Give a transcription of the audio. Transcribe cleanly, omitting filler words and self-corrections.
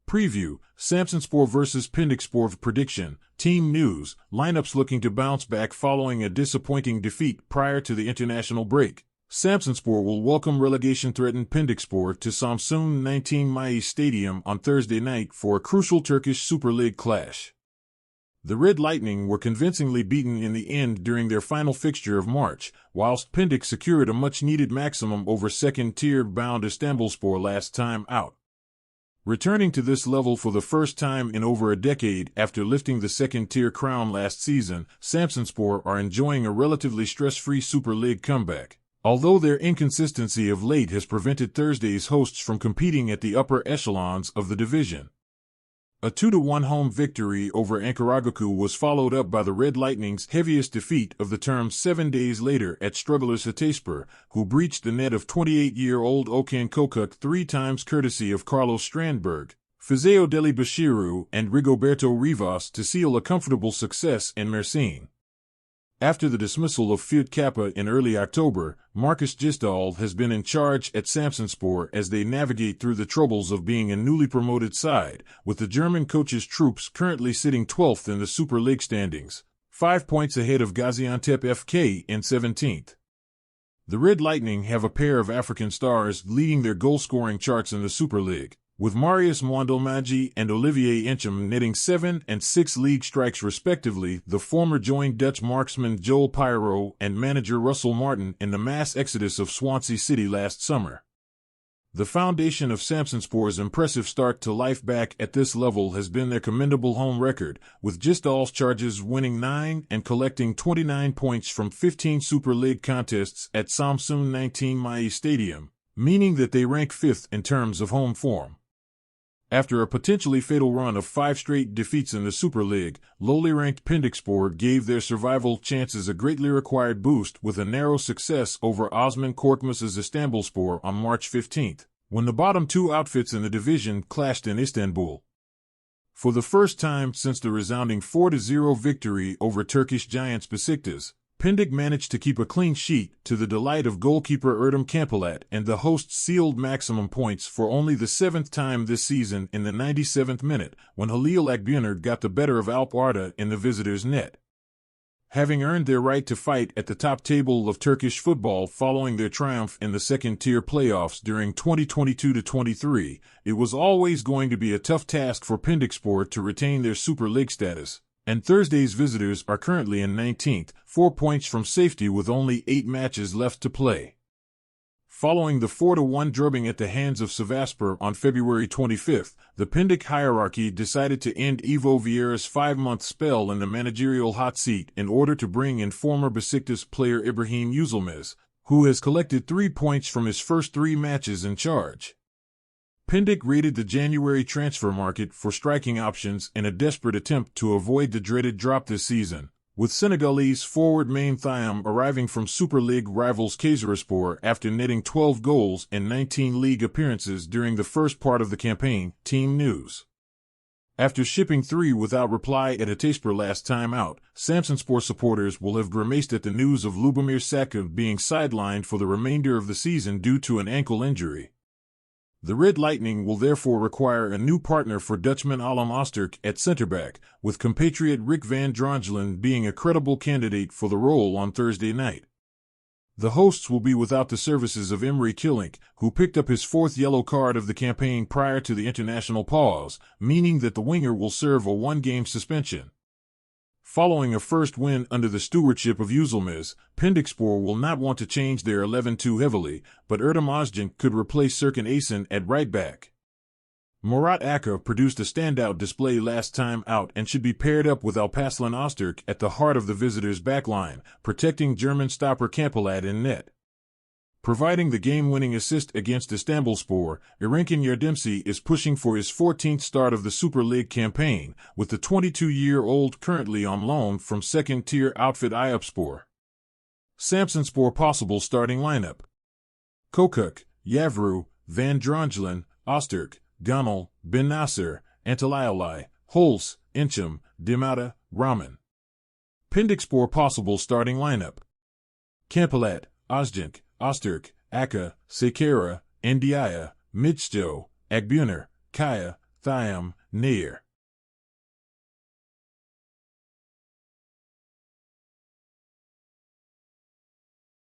Preview, Samsunspor vs Pendikspor prediction, team news, lineups looking to bounce back following a disappointing defeat prior to the international break. Samsunspor will welcome relegation-threatened Pendikspor to Samsun 19 Mayis Stadium on Thursday night for a crucial Turkish Super Lig clash. The Red Lightning were convincingly beaten in the end during their final fixture of March, whilst Pendik secured a much-needed maximum over second-tier bound Istanbulspor last time out. Returning to this level for the first time in over a decade after lifting the second-tier crown last season, Samsunspor are enjoying a relatively stress-free Super Lig comeback, although their inconsistency of late has prevented Thursday's hosts from competing at the upper echelons of the division. A 2-1 home victory over Ankaragucu was followed up by the Red Lightning's heaviest defeat of the term 7 days later at strugglers Hatayspor, who breached the net of 28-year-old Okan Kocuk 3 times courtesy of Carlos Strandberg, Fisayo-Dele Bashiru, and Rigoberto Rivas to seal a comfortable success in Mersin. After the dismissal of Fiat Kappa in early October, Marcus Gisdol has been in charge at Samsunspor as they navigate through the troubles of being a newly promoted side, with the German coach's troops currently sitting 12th in the Super Lig standings, 5 points ahead of Gaziantep FK in 17th. The Red Lightning have a pair of African stars leading their goal-scoring charts in the Super Lig, with Marius Mwandelmaji and Olivier Enchem netting 7 and 6 league strikes respectively. The former joined Dutch marksman Joel Pyro and manager Russell Martin in the mass exodus of Swansea City last summer. The foundation of Samsunspor's impressive start to life back at this level has been their commendable home record, with Gisdol's charges winning 9 and collecting 29 points from 15 Super Lig contests at Samsun 19 Mayis Stadium, meaning that they rank 5th in terms of home form. After a potentially fatal run of 5 straight defeats in the Super Lig, lowly ranked Pendikspor gave their survival chances a greatly required boost with a narrow success over Osman Korkmaz's Istanbulspor on March 15, when the bottom 2 outfits in the division clashed in Istanbul. For the first time since the resounding 4-0 victory over Turkish giants Besiktas, Pendik managed to keep a clean sheet to the delight of goalkeeper Erdem Kampolat, and the hosts sealed maximum points for only the 7th time this season in the 97th minute, when Halil Akbuner got the better of Alp in the visitors' net. Having earned their right to fight at the top table of Turkish football following their triumph in the second-tier playoffs during 2022-23, it was always going to be a tough task for Pendikspor to retain their Super Lig status, and Thursday's visitors are currently in 19th, 4 points from safety with only 8 matches left to play. Following the 4-1 drubbing at the hands of Sivasspor on February 25, the Pendik hierarchy decided to end Ivo Vieira's 5-month spell in the managerial hot seat in order to bring in former Besiktas player Ibrahim Yilmaz, who has collected 3 points from his first 3 matches in charge. Pendik raided the January transfer market for striking options in a desperate attempt to avoid the dreaded drop this season, with Senegalese forward Main Thiam arriving from Super Lig rivals Kayserispor after netting 12 goals in 19 league appearances during the first part of the campaign. Team news. After shipping 3 without reply at Hatayspor last time out, Samsunspor supporters will have grimaced at the news of Lubomir Saka being sidelined for the remainder of the season due to an ankle injury. The Red Lightning will therefore require a new partner for Dutchman Alem Osterk at centre-back, with compatriot Rick van Drongelen being a credible candidate for the role on Thursday night. The hosts will be without the services of Emre Killink, who picked up his 4th yellow card of the campaign prior to the international pause, meaning that the winger will serve a 1-game suspension. Following a first win under the stewardship of Yilmaz, Pendikspor will not want to change their 11 too heavily, but Erdem Özcan could replace Serkan Asen at right back. Murat Aka produced a standout display last time out and should be paired up with Alpaslan Osterk at the heart of the visitors' backline, protecting German stopper Kampolat in net. Providing the game-winning assist against Istanbulspor, Erenkin Yardimci is pushing for his 14th start of the Super Lig campaign, with the 22-year-old currently on loan from second-tier outfit Hatayspor. Samsunspor possible starting lineup: Kocuk, Yavru, Van Drongelen, Osterk, Gonal, Ben Nasser, Antalyaolai, Holz, Enchem, Dimata, Rahman. Pendikspor possible starting lineup: Kampolat, Özcan, Osterk, Aka, Sekera, Ndiaye, Mitchjo, Akbuner, Kaya, Thiam, near.